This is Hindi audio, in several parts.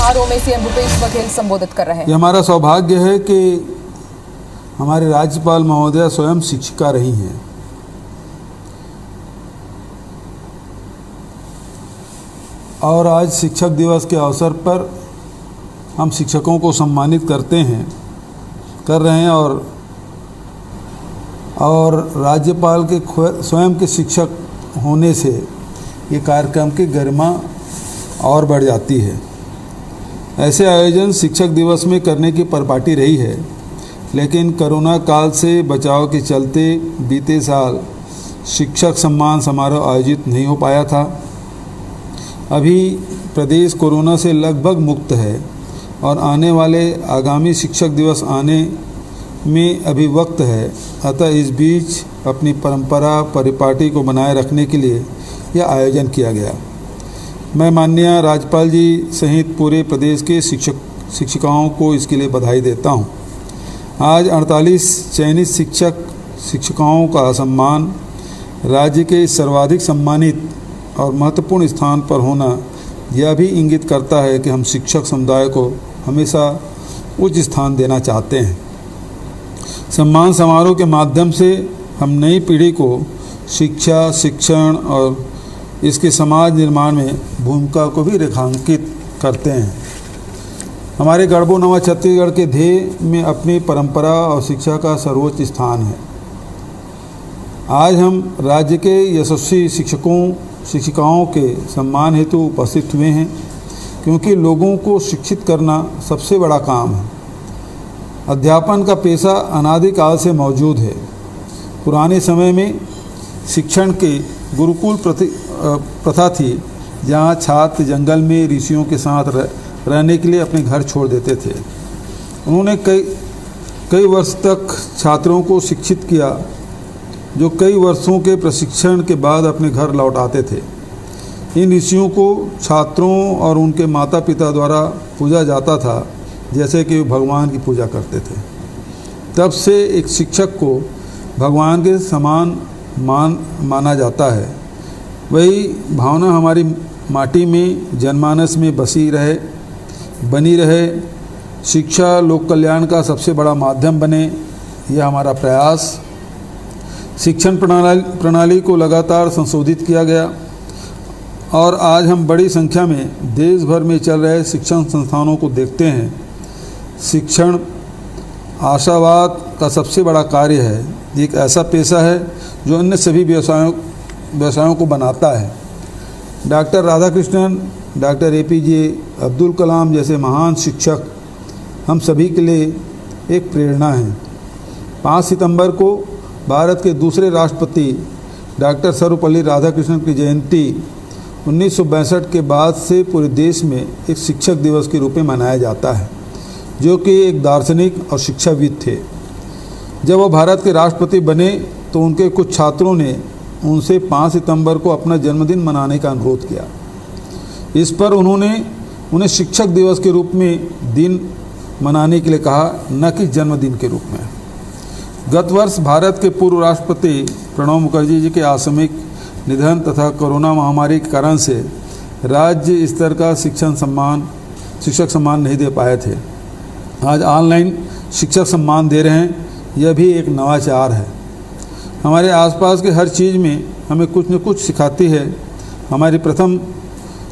समारोह में सीएम भूपेश बघेल संबोधित कर रहे हैं। ये हमारा सौभाग्य है कि हमारे राज्यपाल महोदया स्वयं शिक्षिका रही हैं। और आज शिक्षक दिवस के अवसर पर हम शिक्षकों को सम्मानित कर रहे हैं और राज्यपाल के स्वयं के शिक्षक होने से ये कार्यक्रम की गरिमा और बढ़ जाती है। ऐसे आयोजन शिक्षक दिवस में करने की परिपाटी रही है, लेकिन कोरोना काल से बचाव के चलते बीते साल शिक्षक सम्मान समारोह आयोजित नहीं हो पाया था। अभी प्रदेश कोरोना से लगभग मुक्त है और आने वाले आगामी शिक्षक दिवस आने में अभी वक्त है। अतः इस बीच अपनी परंपरा परिपाटी को बनाए रखने के लिए यह आयोजन किया गया। मैं माननीय राज्यपाल जी सहित पूरे प्रदेश के शिक्षिकाओं को इसके लिए बधाई देता हूं। आज 48 चयनित शिक्षिकाओं का सम्मान राज्य के सर्वाधिक सम्मानित और महत्वपूर्ण स्थान पर होना यह भी इंगित करता है कि हम शिक्षक समुदाय को हमेशा उच्च स्थान देना चाहते हैं। सम्मान समारोह के माध्यम से हम नई पीढ़ी को शिक्षा, शिक्षण और इसके समाज निर्माण में भूमिका को भी रेखांकित करते हैं। हमारे गढ़बो नवा छत्तीसगढ़ के ध्येय में अपनी परंपरा और शिक्षा का सर्वोच्च स्थान है। आज हम राज्य के यशस्वी शिक्षिकाओं के सम्मान हेतु उपस्थित हुए हैं, क्योंकि लोगों को शिक्षित करना सबसे बड़ा काम है। अध्यापन का पेशा अनादिकाल से मौजूद है। पुराने समय में शिक्षण के गुरुकुल प्रथा थी, जहाँ छात्र जंगल में ऋषियों के साथ रहने के लिए अपने घर छोड़ देते थे। उन्होंने कई वर्ष तक छात्रों को शिक्षित किया, जो कई वर्षों के प्रशिक्षण के बाद अपने घर लौट आते थे। इन ऋषियों को छात्रों और उनके माता पिता द्वारा पूजा जाता था, जैसे कि भगवान की पूजा करते थे। तब से एक शिक्षक को भगवान के समान माना जाता है। वही भावना हमारी माटी में, जनमानस में बनी रहे। शिक्षा लोक कल्याण का सबसे बड़ा माध्यम बने, यह हमारा प्रयास। शिक्षण प्रणाली को लगातार संशोधित किया गया और आज हम बड़ी संख्या में देश भर में चल रहे शिक्षण संस्थानों को देखते हैं। शिक्षण आशावाद का सबसे बड़ा कार्य है। एक ऐसा पेशा है जो अन्य सभी व्यवसायों को बनाता है। Doctor Radhakrishnan, doctor APJ Abdul Kalam जैसे महान शिक्षक हम सभी के लिए एक प्रेरणा हैं। 5 सितंबर को भारत के दूसरे राष्ट्रपति डॉक्टर सर्वपल्ली राधाकृष्णन की जयंती 1962 के बाद से पूरे देश में एक शिक्षक दिवस के रूप में मनाया जाता है, जो कि एक दार्शनिक और शिक्षाविद थे। जब वह भारत के राष्ट्रपति बने तो उनके कुछ छात्रों ने उनसे 5 सितंबर को अपना जन्मदिन मनाने का अनुरोध किया। इस पर उन्होंने उन्हें शिक्षक दिवस के रूप में दिन मनाने के लिए कहा, न कि जन्मदिन के रूप में। गत वर्ष भारत के पूर्व राष्ट्रपति प्रणब मुखर्जी जी के आकस्मिक निधन तथा कोरोना महामारी के कारण से राज्य स्तर का शिक्षक सम्मान नहीं दे पाए थे। आज ऑनलाइन शिक्षक सम्मान दे रहे हैं, यह भी एक नवाचार है। हमारे आसपास के हर चीज़ में हमें कुछ न कुछ सिखाती है। हमारी प्रथम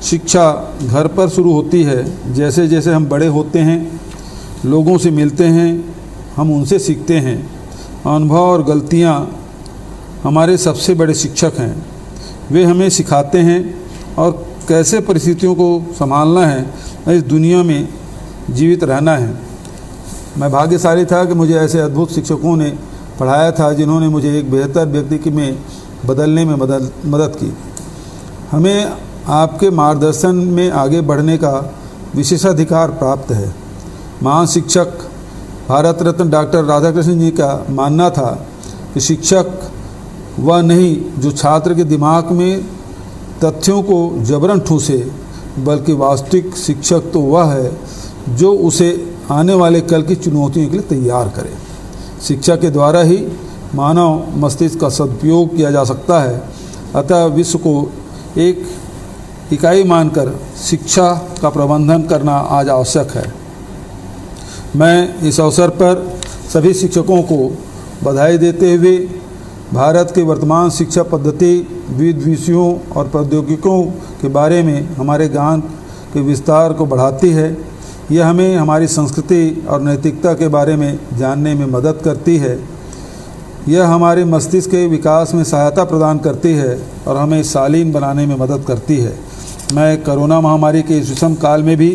शिक्षा घर पर शुरू होती है। जैसे जैसे हम बड़े होते हैं, लोगों से मिलते हैं, हम उनसे सीखते हैं। अनुभव और गलतियाँ हमारे सबसे बड़े शिक्षक हैं। वे हमें सिखाते हैं और कैसे परिस्थितियों को संभालना है, इस दुनिया में जीवित रहना है। मैं भाग्यशाली था कि मुझे ऐसे अद्भुत शिक्षकों ने पढ़ाया था, जिन्होंने मुझे एक बेहतर व्यक्ति में बदलने में मदद की। हमें आपके मार्गदर्शन में आगे बढ़ने का विशेषाधिकार प्राप्त है। महान शिक्षक भारत रत्न डॉक्टर राधाकृष्णन जी का मानना था कि शिक्षक वह नहीं जो छात्र के दिमाग में तथ्यों को जबरन ठूसे, बल्कि वास्तविक शिक्षक तो वह है जो उसे आने वाले कल की चुनौतियों के लिए तैयार करे। शिक्षा के द्वारा ही मानव मस्तिष्क का सदुपयोग किया जा सकता है। अतः विश्व को एक इकाई मानकर शिक्षा का प्रबंधन करना आज आवश्यक है। मैं इस अवसर पर सभी शिक्षकों को बधाई देते हुए भारत के वर्तमान शिक्षा पद्धति, विविध विषयों और प्रौद्योगिकियों के बारे में हमारे ज्ञान के विस्तार को बढ़ाती है। यह हमें हमारी संस्कृति और नैतिकता के बारे में जानने में मदद करती है। यह हमारे मस्तिष्क के विकास में सहायता प्रदान करती है और हमें शालीन बनाने में मदद करती है। मैं कोरोना महामारी के इस विषम काल में भी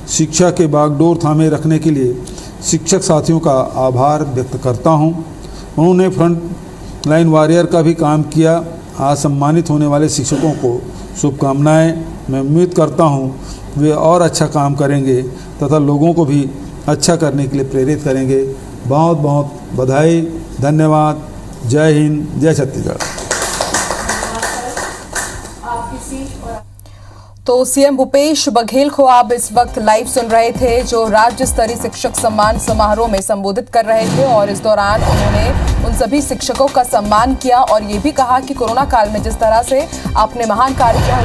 शिक्षा के बागडोर थामे रखने के लिए शिक्षक साथियों का आभार व्यक्त करता हूं। उन्होंने फ्रंट लाइन वॉरियर का भी काम किया। आज सम्मानित होने वाले शिक्षकों को शुभकामनाएं। मैं उम्मीद करता हूं वे और अच्छा काम करेंगे तथा लोगों को भी अच्छा करने के लिए प्रेरित करेंगे। बहुत बहुत बधाई, धन्यवाद। जय हिंद, जय छत्तीसगढ़। तो सीएम भूपेश बघेल को आप इस वक्त लाइव सुन रहे थे, जो राज्य स्तरीय शिक्षक सम्मान समारोह में संबोधित कर रहे थे और इस दौरान उन्होंने उन सभी शिक्षकों का सम्मान किया और ये भी कहा कि कोरोना काल में जिस तरह से आपने महान कार्य किया